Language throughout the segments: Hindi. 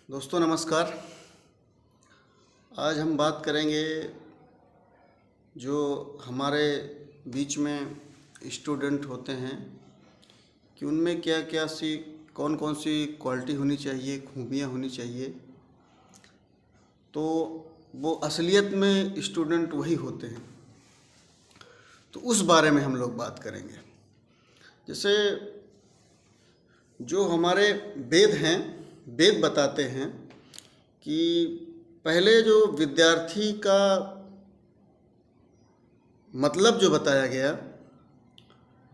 दोस्तों नमस्कार। आज हम बात करेंगे जो हमारे बीच में स्टूडेंट होते हैं कि उनमें क्या क्या सी कौन कौन सी क्वालिटी होनी चाहिए, खूबियाँ होनी चाहिए, तो वो असलियत में स्टूडेंट वही होते हैं। तो उस बारे में हम लोग बात करेंगे। जैसे जो हमारे वेद हैं, वेद बताते हैं कि पहले जो विद्यार्थी का मतलब जो बताया गया,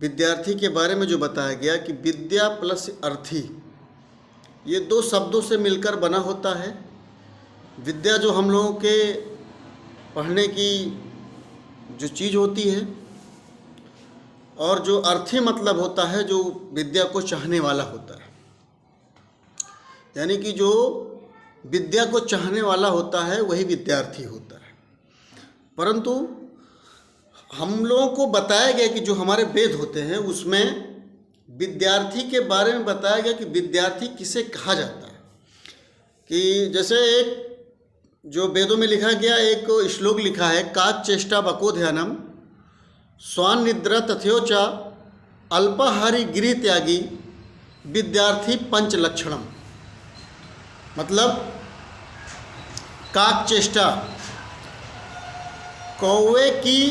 विद्यार्थी के बारे में जो बताया गया कि विद्या प्लस अर्थी, ये दो शब्दों से मिलकर बना होता है। विद्या जो हम लोगों के पढ़ने की जो चीज़ होती है, और जो अर्थी मतलब होता है जो विद्या को चाहने वाला होता है। यानी कि जो विद्या को चाहने वाला होता है वही विद्यार्थी होता है। परंतु हम लोगों को बताया गया कि जो हमारे वेद होते हैं उसमें विद्यार्थी के बारे में बताया गया कि विद्यार्थी किसे कहा जाता है। कि जैसे एक जो वेदों में लिखा गया एक श्लोक लिखा है, काच चेष्टा बको ध्यानम स्वान निद्रा तथ्योचा अल्पाहारी गृह त्यागी विद्यार्थी पंच लक्षणम। मतलब काक चेष्टा, कौवे की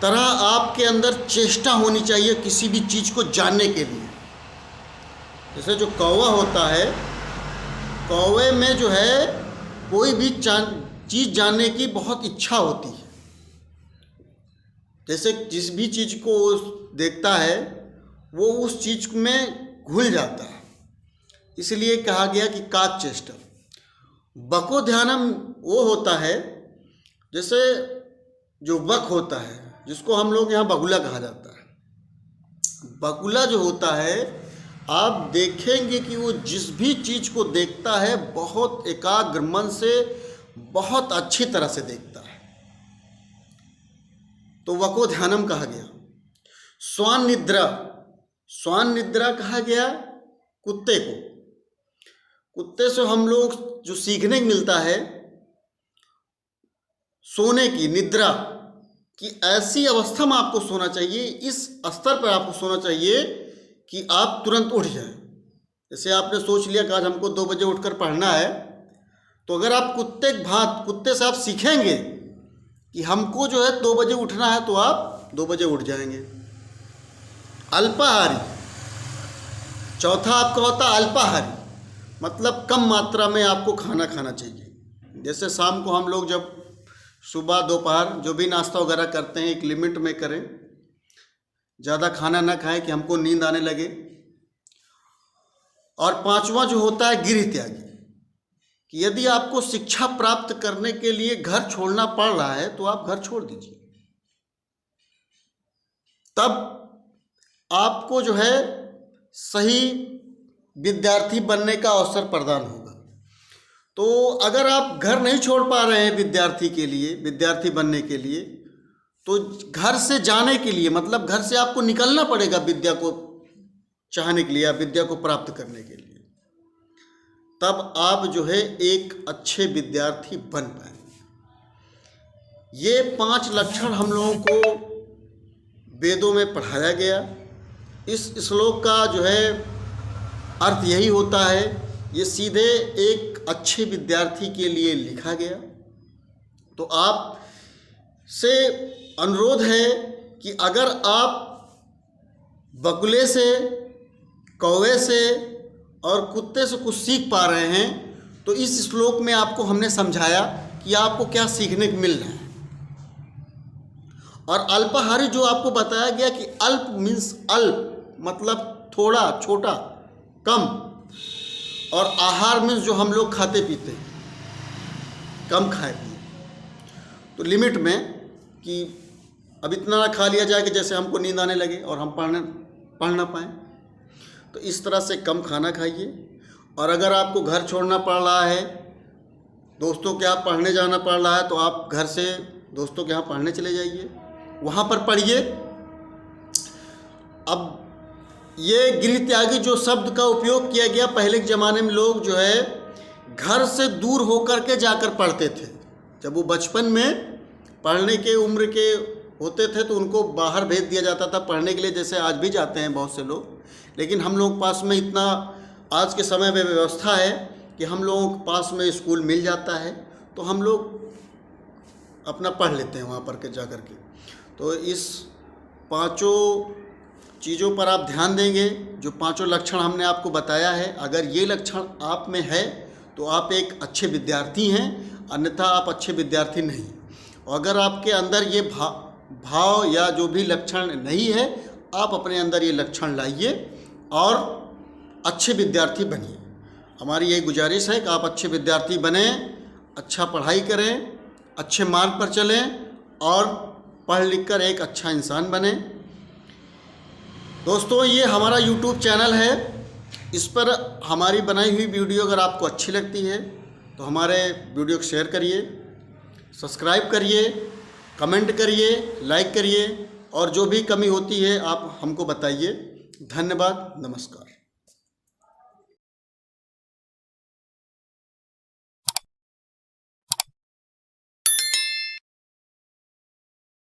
तरह आपके अंदर चेष्टा होनी चाहिए किसी भी चीज़ को जानने के लिए। जैसे जो कौवा होता है, कौवे में जो है कोई भी चीज़ जानने की बहुत इच्छा होती है। जैसे जिस भी चीज़ को देखता है वो उस चीज़ में घुल जाता है, इसलिए कहा गया कि काक चेष्टा। बको ध्यानम वो होता है, जैसे जो बक होता है जिसको हम लोग यहाँ बगुला कहा जाता है। बगुला जो होता है, आप देखेंगे कि वो जिस भी चीज़ को देखता है बहुत एकाग्र मन से, बहुत अच्छी तरह से देखता है, तो वको ध्यानम कहा गया। स्वान निद्रा, स्वान निद्रा कहा गया कुत्ते को। कुत्ते से हम लोग जो सीखने को मिलता है सोने की, निद्रा कि ऐसी अवस्था में आपको सोना चाहिए, इस स्तर पर आपको सोना चाहिए कि आप तुरंत उठ जाएं। जैसे आपने सोच लिया कि आज हमको 2 बजे उठकर पढ़ना है, तो अगर आप कुत्ते से आप सीखेंगे कि हमको जो है 2 बजे उठना है, तो आप 2 बजे उठ जाएंगे। अल्पाहारी, चौथा आपका होता है अल्पाहारी, मतलब कम मात्रा में आपको खाना खाना चाहिए। जैसे शाम को हम लोग जब सुबह दोपहर जो भी नाश्ता वगैरह करते हैं एक लिमिट में करें, ज़्यादा खाना ना खाएं कि हमको नींद आने लगे। और पांचवा जो होता है गृह त्यागी, कि यदि आपको शिक्षा प्राप्त करने के लिए घर छोड़ना पड़ रहा है तो आप घर छोड़ दीजिए, तब आपको जो है सही विद्यार्थी बनने का अवसर प्रदान होगा। तो अगर आप घर नहीं छोड़ पा रहे हैं विद्यार्थी के लिए, विद्यार्थी बनने के लिए, तो घर से जाने के लिए मतलब घर से आपको निकलना पड़ेगा विद्या को चाहने के लिए या विद्या को प्राप्त करने के लिए, तब आप जो है एक अच्छे विद्यार्थी बन पाएंगे। ये 5 लक्षण हम लोगों को वेदों में पढ़ाया गया। इस श्लोक का जो है अर्थ यही होता है, ये सीधे एक अच्छे विद्यार्थी के लिए लिखा गया। तो आप से अनुरोध है कि अगर आप बगुले से, कौवे से और कुत्ते से कुछ सीख पा रहे हैं, तो इस श्लोक में आपको हमने समझाया कि आपको क्या सीखने को मिल रहा है। और अल्पाहारी जो आपको बताया गया कि अल्प मीन्स अल्प मतलब थोड़ा, छोटा, कम, और आहार मीन्स जो हम लोग खाते पीते हैं, कम खाए पिए, तो लिमिट में, कि अब इतना ना खा लिया जाए कि जैसे हमको नींद आने लगे और हम पढ़ ना पाएँ। तो इस तरह से कम खाना खाइए। और अगर आपको घर छोड़ना पड़ रहा है, दोस्तों के यहाँ पढ़ने जाना पड़ रहा है, तो आप घर से दोस्तों के यहाँ पढ़ने चले जाइए, वहाँ पर पढ़िए। अब ये गृह त्यागी जो शब्द का उपयोग किया गया, पहले के ज़माने में लोग जो है घर से दूर होकर के जाकर पढ़ते थे। जब वो बचपन में पढ़ने के उम्र के होते थे तो उनको बाहर भेज दिया जाता था पढ़ने के लिए, जैसे आज भी जाते हैं बहुत से लोग। लेकिन हम लोग पास में इतना आज के समय में व्यवस्था है कि हम लोगों के पास में स्कूल मिल जाता है, तो हम लोग अपना पढ़ लेते हैं वहाँ पर के जा कर के। तो इस पांचों चीज़ों पर आप ध्यान देंगे। जो पांचों लक्षण हमने आपको बताया है, अगर ये लक्षण आप में है तो आप एक अच्छे विद्यार्थी हैं, अन्यथा आप अच्छे विद्यार्थी नहीं। और अगर आपके अंदर ये भाव या जो भी लक्षण नहीं है, आप अपने अंदर ये लक्षण लाइए और अच्छे विद्यार्थी बनिए। हमारी यही गुजारिश है कि आप अच्छे विद्यार्थी बने, अच्छा पढ़ाई करें, अच्छे मार्ग पर चलें और पढ़ लिख कर एक अच्छा इंसान बने। दोस्तों, ये हमारा YouTube चैनल है। इस पर हमारी बनाई हुई वीडियो अगर आपको अच्छी लगती है तो हमारे वीडियो को शेयर करिए, सब्सक्राइब करिए, कमेंट करिए, लाइक करिए और जो भी कमी होती है आप हमको बताइए। धन्यवाद, नमस्कार।